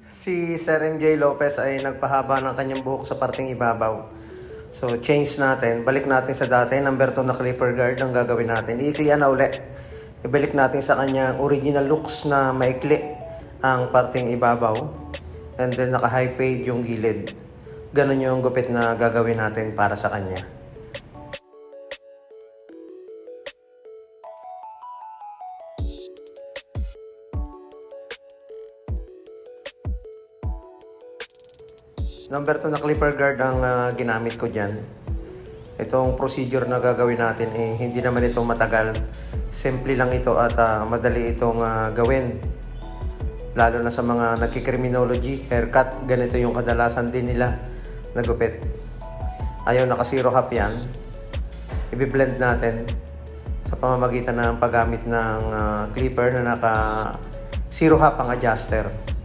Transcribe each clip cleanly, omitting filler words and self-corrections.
Si Sir MJ Lopez ay nagpahaba ng kanyang buhok sa parting ibabaw. So, change natin. Balik natin sa dati. Number 2 na clipper guard ang gagawin natin. Iiklian na uli. Ibalik natin sa kanyang original looks na maikli ang parting ibabaw. And then, naka-high fade yung gilid. Ganun yung gupit na gagawin natin para sa kanya. Number 2 na clipper guard ang ginamit ko dyan. Itong procedure na gagawin natin hindi naman ito matagal. Simple lang ito at madali itong gawin. Lalo na sa mga nagkikriminology, haircut, ganito yung kadalasan din nila na gupit. Ayaw naka zero half yan. I-blend natin sa pamamagitan ng paggamit ng clipper na naka zero half ang adjuster.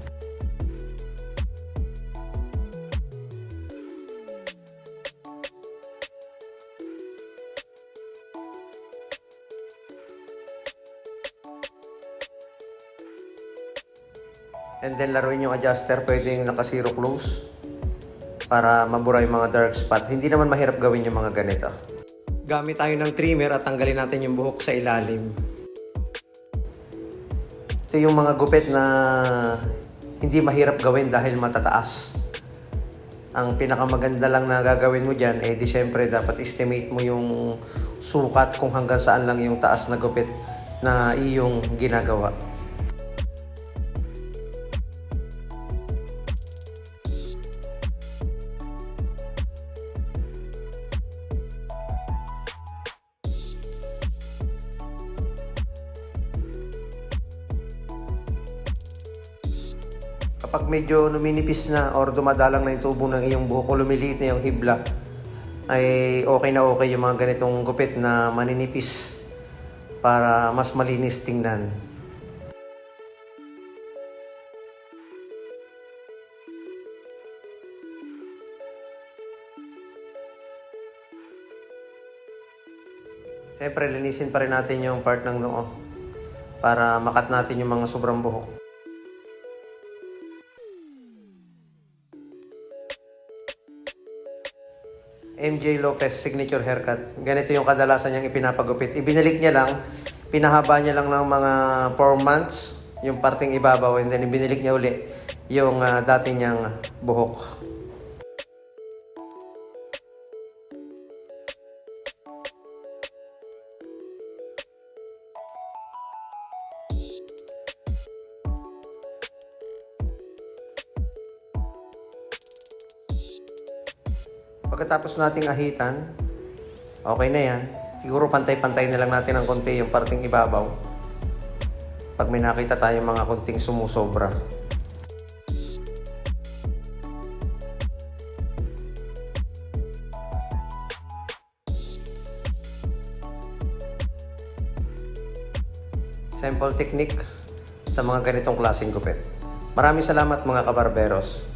And then laruin yung adjuster, pwedeng naka-zero close para mabura yung mga dark spot. Hindi naman mahirap gawin yung mga ganito. Gamit tayo ng trimmer at tanggalin natin yung buhok sa ilalim. Ito yung mga gupit na hindi mahirap gawin dahil matataas. Ang pinakamaganda lang na gagawin mo dyan, di syempre dapat estimate mo yung sukat kung hanggang saan lang yung taas na gupit na iyong ginagawa. Kapag medyo numinipis na or dumadalang na yung tubo ng iyong buhok o lumiliit na yung hibla, ay okay na okay yung mga ganitong gupit na maninipis para mas malinis tingnan. Siyempre, linisin pa rin natin yung part ng noo para makat natin yung mga sobrang buhok. MJ Lopez signature haircut. Ganito yung kadalasan niyang ipinapagupit. Ibinalik niya lang, pinahaba niya lang ng mga 4 months yung parting ibabaw and then ibinalik niya uli yung dati niyang buhok. Pagkatapos nating ahitan, okay na yan. Siguro pantay-pantay na lang natin ng konti yung parting ibabaw. Pag may nakita tayong mga konting sumusobra. Simple technique sa mga ganitong klaseng gupit. Maraming salamat mga kabarberos.